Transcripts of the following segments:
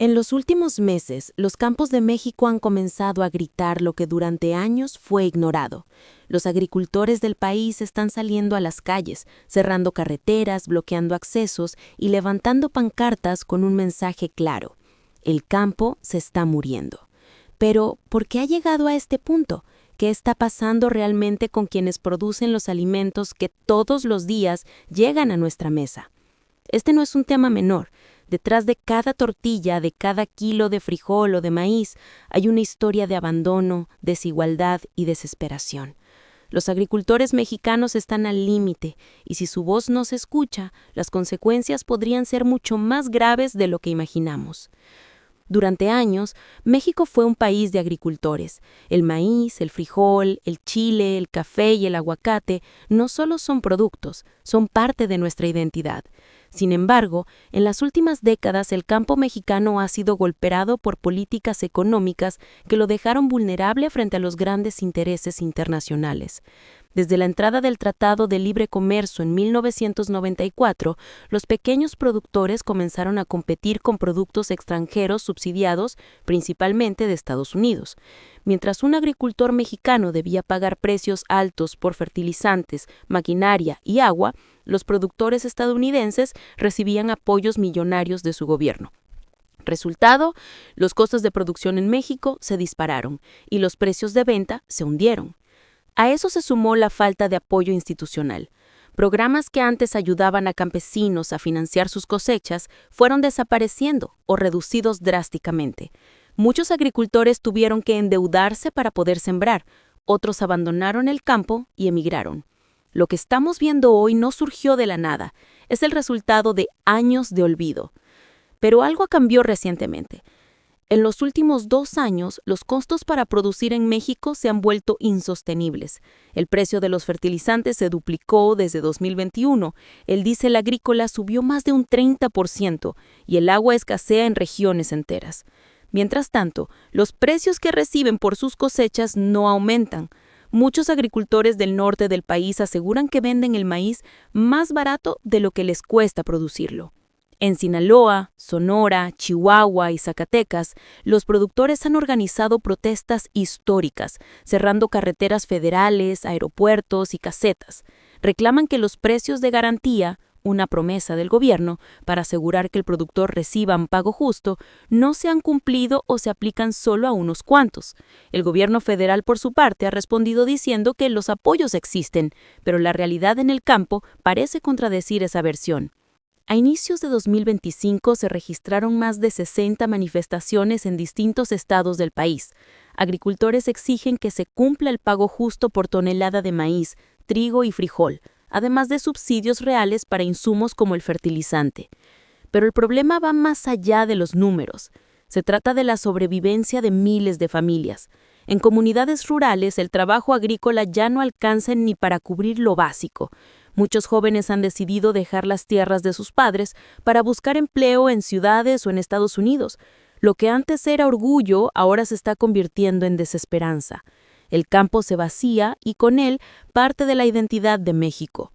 En los últimos meses, los campos de México han comenzado a gritar lo que durante años fue ignorado. Los agricultores del país están saliendo a las calles, cerrando carreteras, bloqueando accesos y levantando pancartas con un mensaje claro: el campo se está muriendo. Pero, ¿por qué ha llegado a este punto? ¿Qué está pasando realmente con quienes producen los alimentos que todos los días llegan a nuestra mesa? Este no es un tema menor. Detrás de cada tortilla, de cada kilo de frijol o de maíz, hay una historia de abandono, desigualdad y desesperación. Los agricultores mexicanos están al límite, y si su voz no se escucha, las consecuencias podrían ser mucho más graves de lo que imaginamos. Durante años, México fue un país de agricultores. El maíz, el frijol, el chile, el café y el aguacate no solo son productos, son parte de nuestra identidad. Sin embargo, en las últimas décadas el campo mexicano ha sido golpeado por políticas económicas que lo dejaron vulnerable frente a los grandes intereses internacionales. Desde la entrada del Tratado de Libre Comercio en 1994, los pequeños productores comenzaron a competir con productos extranjeros subsidiados, principalmente de Estados Unidos. Mientras un agricultor mexicano debía pagar precios altos por fertilizantes, maquinaria y agua, los productores estadounidenses recibían apoyos millonarios de su gobierno. Resultado, los costos de producción en México se dispararon y los precios de venta se hundieron. A eso se sumó la falta de apoyo institucional. Programas que antes ayudaban a campesinos a financiar sus cosechas fueron desapareciendo o reducidos drásticamente. Muchos agricultores tuvieron que endeudarse para poder sembrar, otros abandonaron el campo y emigraron. Lo que estamos viendo hoy no surgió de la nada, es el resultado de años de olvido. Pero algo cambió recientemente. En los últimos 2 años, los costos para producir en México se han vuelto insostenibles. El precio de los fertilizantes se duplicó desde 2021, el diésel agrícola subió más de un 30% y el agua escasea en regiones enteras. Mientras tanto, los precios que reciben por sus cosechas no aumentan. Muchos agricultores del norte del país aseguran que venden el maíz más barato de lo que les cuesta producirlo. En Sinaloa, Sonora, Chihuahua y Zacatecas, los productores han organizado protestas históricas, cerrando carreteras federales, aeropuertos y casetas. Reclaman que los precios de garantía, una promesa del gobierno para asegurar que el productor reciba un pago justo, no se han cumplido o se aplican solo a unos cuantos. El gobierno federal, por su parte, ha respondido diciendo que los apoyos existen, pero la realidad en el campo parece contradecir esa versión. A inicios de 2025 se registraron más de 60 manifestaciones en distintos estados del país. Agricultores exigen que se cumpla el pago justo por tonelada de maíz, trigo y frijol, además de subsidios reales para insumos como el fertilizante. Pero el problema va más allá de los números. Se trata de la sobrevivencia de miles de familias. En comunidades rurales, el trabajo agrícola ya no alcanza ni para cubrir lo básico. Muchos jóvenes han decidido dejar las tierras de sus padres para buscar empleo en ciudades o en Estados Unidos. Lo que antes era orgullo, ahora se está convirtiendo en desesperanza. El campo se vacía y con él parte de la identidad de México.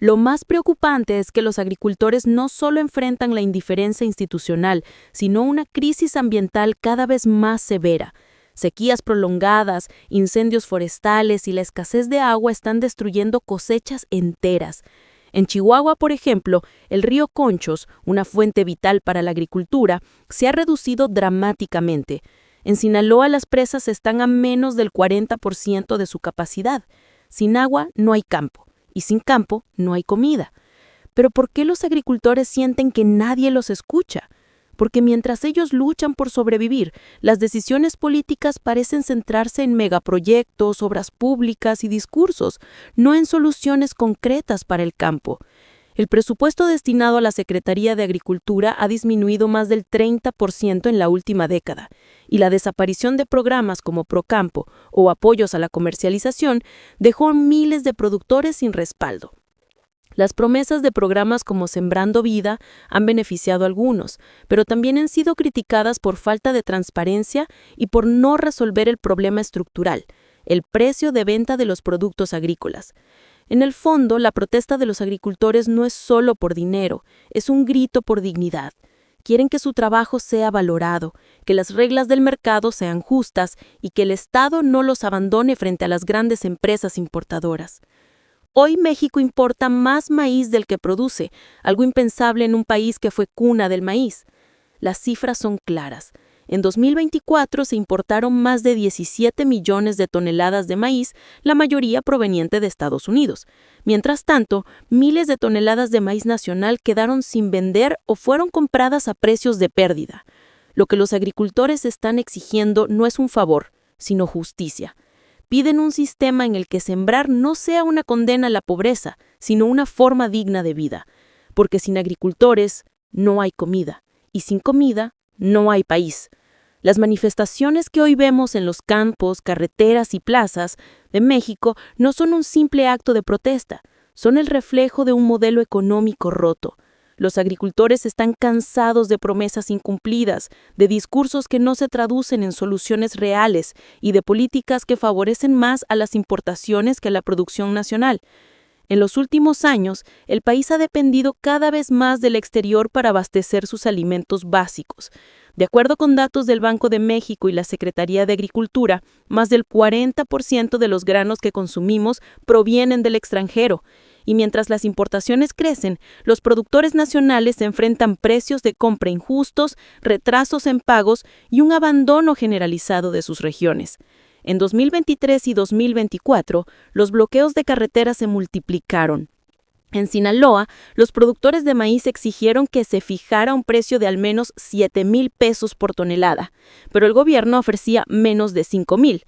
Lo más preocupante es que los agricultores no solo enfrentan la indiferencia institucional, sino una crisis ambiental cada vez más severa. Sequías prolongadas, incendios forestales y la escasez de agua están destruyendo cosechas enteras. En Chihuahua, por ejemplo, el río Conchos, una fuente vital para la agricultura, se ha reducido dramáticamente. En Sinaloa, las presas están a menos del 40% de su capacidad. Sin agua no hay campo, y sin campo no hay comida. Pero ¿por qué los agricultores sienten que nadie los escucha? Porque mientras ellos luchan por sobrevivir, las decisiones políticas parecen centrarse en megaproyectos, obras públicas y discursos, no en soluciones concretas para el campo. El presupuesto destinado a la Secretaría de Agricultura ha disminuido más del 30% en la última década, y la desaparición de programas como Procampo o apoyos a la comercialización dejó a miles de productores sin respaldo. Las promesas de programas como Sembrando Vida han beneficiado a algunos, pero también han sido criticadas por falta de transparencia y por no resolver el problema estructural, el precio de venta de los productos agrícolas. En el fondo, la protesta de los agricultores no es solo por dinero, es un grito por dignidad. Quieren que su trabajo sea valorado, que las reglas del mercado sean justas y que el Estado no los abandone frente a las grandes empresas importadoras. Hoy México importa más maíz del que produce, algo impensable en un país que fue cuna del maíz. Las cifras son claras. En 2024 se importaron más de 17 millones de toneladas de maíz, la mayoría proveniente de Estados Unidos. Mientras tanto, miles de toneladas de maíz nacional quedaron sin vender o fueron compradas a precios de pérdida. Lo que los agricultores están exigiendo no es un favor, sino justicia. Piden un sistema en el que sembrar no sea una condena a la pobreza, sino una forma digna de vida. Porque sin agricultores no hay comida, y sin comida no hay país. Las manifestaciones que hoy vemos en los campos, carreteras y plazas de México no son un simple acto de protesta, son el reflejo de un modelo económico roto. Los agricultores están cansados de promesas incumplidas, de discursos que no se traducen en soluciones reales y de políticas que favorecen más a las importaciones que a la producción nacional. En los últimos años, el país ha dependido cada vez más del exterior para abastecer sus alimentos básicos. De acuerdo con datos del Banco de México y la Secretaría de Agricultura, más del 40% de los granos que consumimos provienen del extranjero. Y mientras las importaciones crecen, los productores nacionales enfrentan precios de compra injustos, retrasos en pagos y un abandono generalizado de sus regiones. En 2023 y 2024, los bloqueos de carreteras se multiplicaron. En Sinaloa, los productores de maíz exigieron que se fijara un precio de al menos 7,000 pesos por tonelada, pero el gobierno ofrecía menos de 5,000.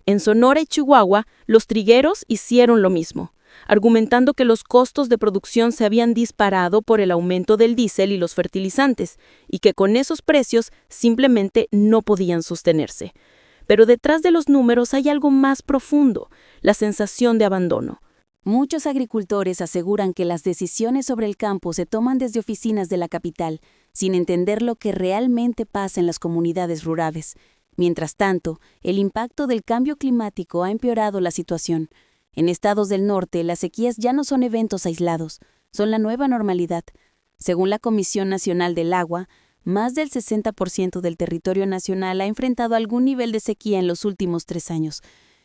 En Sonora y Chihuahua, los trigueros hicieron lo mismo, argumentando que los costos de producción se habían disparado por el aumento del diésel y los fertilizantes, y que con esos precios simplemente no podían sostenerse. Pero detrás de los números hay algo más profundo, la sensación de abandono. Muchos agricultores aseguran que las decisiones sobre el campo se toman desde oficinas de la capital, sin entender lo que realmente pasa en las comunidades rurales. Mientras tanto, el impacto del cambio climático ha empeorado la situación. En estados del norte, las sequías ya no son eventos aislados, son la nueva normalidad. Según la Comisión Nacional del Agua, más del 60% del territorio nacional ha enfrentado algún nivel de sequía en los últimos 3 años.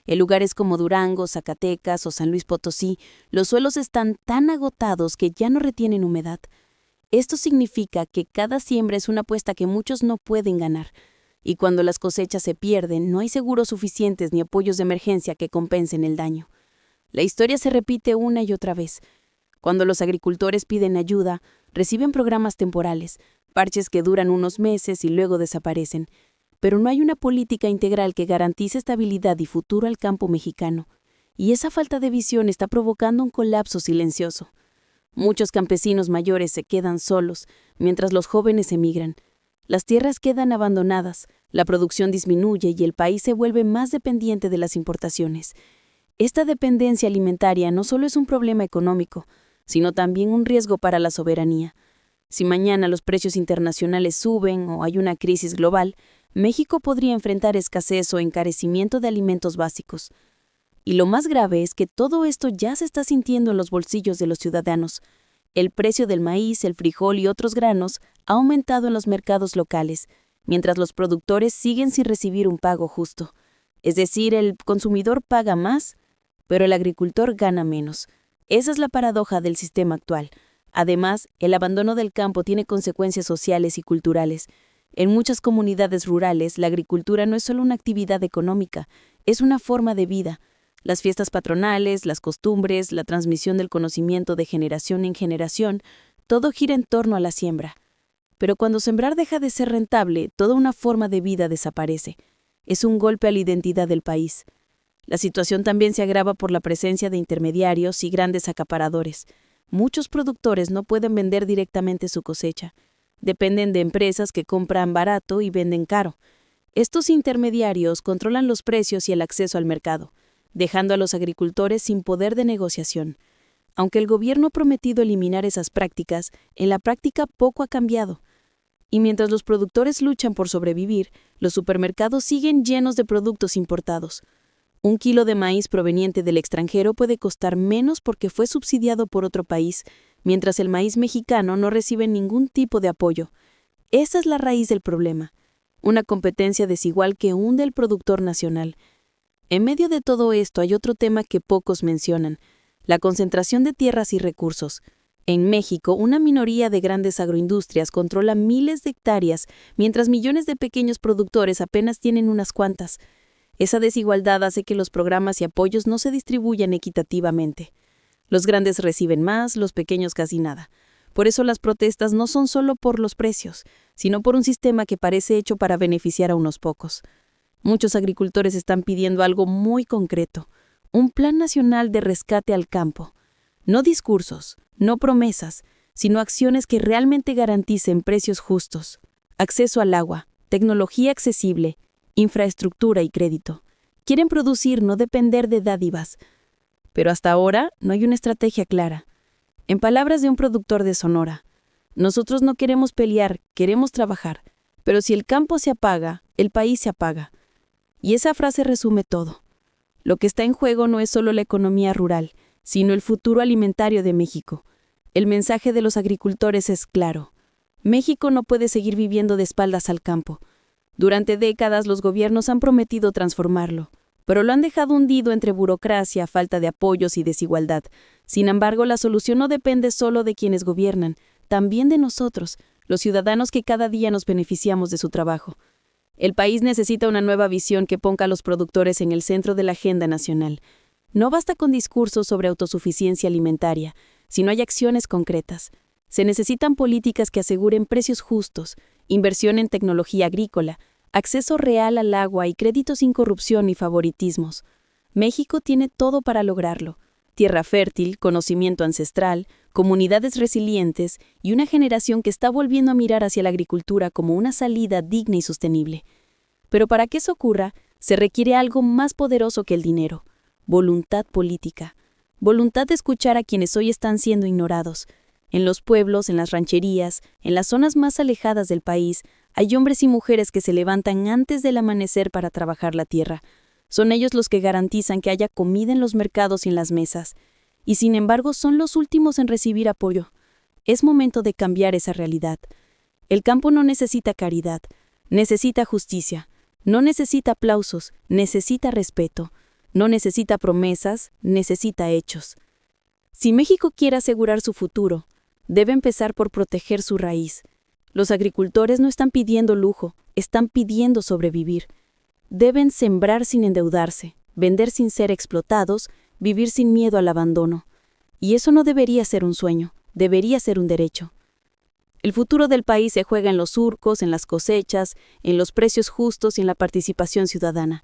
En lugares como Durango, Zacatecas o San Luis Potosí, los suelos están tan agotados que ya no retienen humedad. Esto significa que cada siembra es una apuesta que muchos no pueden ganar. Y cuando las cosechas se pierden, no hay seguros suficientes ni apoyos de emergencia que compensen el daño. La historia se repite una y otra vez. Cuando los agricultores piden ayuda, reciben programas temporales, parches que duran unos meses y luego desaparecen. Pero no hay una política integral que garantice estabilidad y futuro al campo mexicano. Y esa falta de visión está provocando un colapso silencioso. Muchos campesinos mayores se quedan solos, mientras los jóvenes emigran. Las tierras quedan abandonadas, la producción disminuye y el país se vuelve más dependiente de las importaciones. Esta dependencia alimentaria no solo es un problema económico, sino también un riesgo para la soberanía. Si mañana los precios internacionales suben o hay una crisis global, México podría enfrentar escasez o encarecimiento de alimentos básicos. Y lo más grave es que todo esto ya se está sintiendo en los bolsillos de los ciudadanos. El precio del maíz, el frijol y otros granos ha aumentado en los mercados locales, mientras los productores siguen sin recibir un pago justo. Es decir, el consumidor paga más, pero el agricultor gana menos. Esa es la paradoja del sistema actual. Además, el abandono del campo tiene consecuencias sociales y culturales. En muchas comunidades rurales, la agricultura no es solo una actividad económica, es una forma de vida. Las fiestas patronales, las costumbres, la transmisión del conocimiento de generación en generación, todo gira en torno a la siembra. Pero cuando sembrar deja de ser rentable, toda una forma de vida desaparece. Es un golpe a la identidad del país. La situación también se agrava por la presencia de intermediarios y grandes acaparadores. Muchos productores no pueden vender directamente su cosecha. Dependen de empresas que compran barato y venden caro. Estos intermediarios controlan los precios y el acceso al mercado, dejando a los agricultores sin poder de negociación. Aunque el gobierno ha prometido eliminar esas prácticas, en la práctica poco ha cambiado. Y mientras los productores luchan por sobrevivir, los supermercados siguen llenos de productos importados. Un kilo de maíz proveniente del extranjero puede costar menos porque fue subsidiado por otro país, mientras el maíz mexicano no recibe ningún tipo de apoyo. Esa es la raíz del problema, una competencia desigual que hunde al productor nacional. En medio de todo esto hay otro tema que pocos mencionan, la concentración de tierras y recursos. En México, una minoría de grandes agroindustrias controla miles de hectáreas, mientras millones de pequeños productores apenas tienen unas cuantas. Esa desigualdad hace que los programas y apoyos no se distribuyan equitativamente. Los grandes reciben más, los pequeños casi nada. Por eso las protestas no son solo por los precios, sino por un sistema que parece hecho para beneficiar a unos pocos. Muchos agricultores están pidiendo algo muy concreto, un plan nacional de rescate al campo. No discursos, no promesas, sino acciones que realmente garanticen precios justos, acceso al agua, tecnología accesible, infraestructura y crédito. Quieren producir, no depender de dádivas. Pero hasta ahora no hay una estrategia clara. En palabras de un productor de Sonora, nosotros no queremos pelear, queremos trabajar, pero si el campo se apaga, el país se apaga. Y esa frase resume todo. Lo que está en juego no es solo la economía rural, sino el futuro alimentario de México. El mensaje de los agricultores es claro. México no puede seguir viviendo de espaldas al campo. Durante décadas los gobiernos han prometido transformarlo, pero lo han dejado hundido entre burocracia, falta de apoyos y desigualdad. Sin embargo, la solución no depende solo de quienes gobiernan, también de nosotros, los ciudadanos que cada día nos beneficiamos de su trabajo. El país necesita una nueva visión que ponga a los productores en el centro de la agenda nacional. No basta con discursos sobre autosuficiencia alimentaria, sino hay acciones concretas. Se necesitan políticas que aseguren precios justos, inversión en tecnología agrícola, acceso real al agua y crédito sin corrupción ni favoritismos. México tiene todo para lograrlo. Tierra fértil, conocimiento ancestral, comunidades resilientes y una generación que está volviendo a mirar hacia la agricultura como una salida digna y sostenible. Pero para que eso ocurra, se requiere algo más poderoso que el dinero: voluntad política, voluntad de escuchar a quienes hoy están siendo ignorados. En los pueblos, en las rancherías, en las zonas más alejadas del país, hay hombres y mujeres que se levantan antes del amanecer para trabajar la tierra. Son ellos los que garantizan que haya comida en los mercados y en las mesas. Y sin embargo, son los últimos en recibir apoyo. Es momento de cambiar esa realidad. El campo no necesita caridad, necesita justicia. No necesita aplausos, necesita respeto. No necesita promesas, necesita hechos. Si México quiere asegurar su futuro, debe empezar por proteger su raíz. Los agricultores no están pidiendo lujo, están pidiendo sobrevivir. Deben sembrar sin endeudarse, vender sin ser explotados, vivir sin miedo al abandono. Y eso no debería ser un sueño, debería ser un derecho. El futuro del país se juega en los surcos, en las cosechas, en los precios justos y en la participación ciudadana.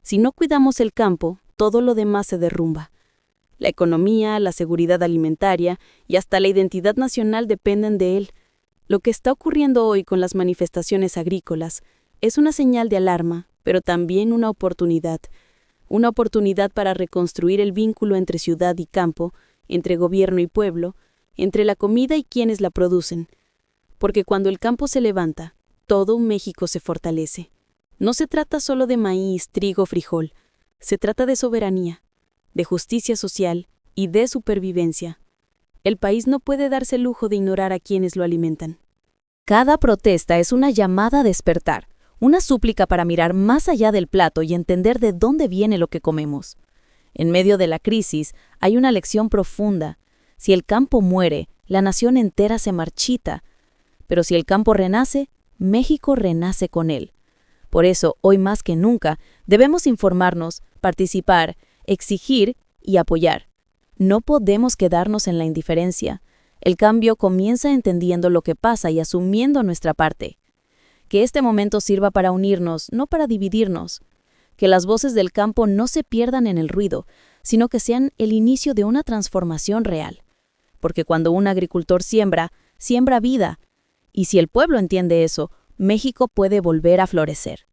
Si no cuidamos el campo, todo lo demás se derrumba. La economía, la seguridad alimentaria y hasta la identidad nacional dependen de él. Lo que está ocurriendo hoy con las manifestaciones agrícolas es una señal de alarma, pero también una oportunidad para reconstruir el vínculo entre ciudad y campo, entre gobierno y pueblo, entre la comida y quienes la producen. Porque cuando el campo se levanta, todo un México se fortalece. No se trata solo de maíz, trigo, frijol, se trata de soberanía, de justicia social y de supervivencia. El país no puede darse el lujo de ignorar a quienes lo alimentan. Cada protesta es una llamada a despertar, una súplica para mirar más allá del plato y entender de dónde viene lo que comemos. En medio de la crisis hay una lección profunda. Si el campo muere, la nación entera se marchita. Pero si el campo renace, México renace con él. Por eso, hoy más que nunca, debemos informarnos, participar, exigir y apoyar. No podemos quedarnos en la indiferencia. El cambio comienza entendiendo lo que pasa y asumiendo nuestra parte. Que este momento sirva para unirnos, no para dividirnos. Que las voces del campo no se pierdan en el ruido, sino que sean el inicio de una transformación real. Porque cuando un agricultor siembra, siembra vida. Y si el pueblo entiende eso, México puede volver a florecer.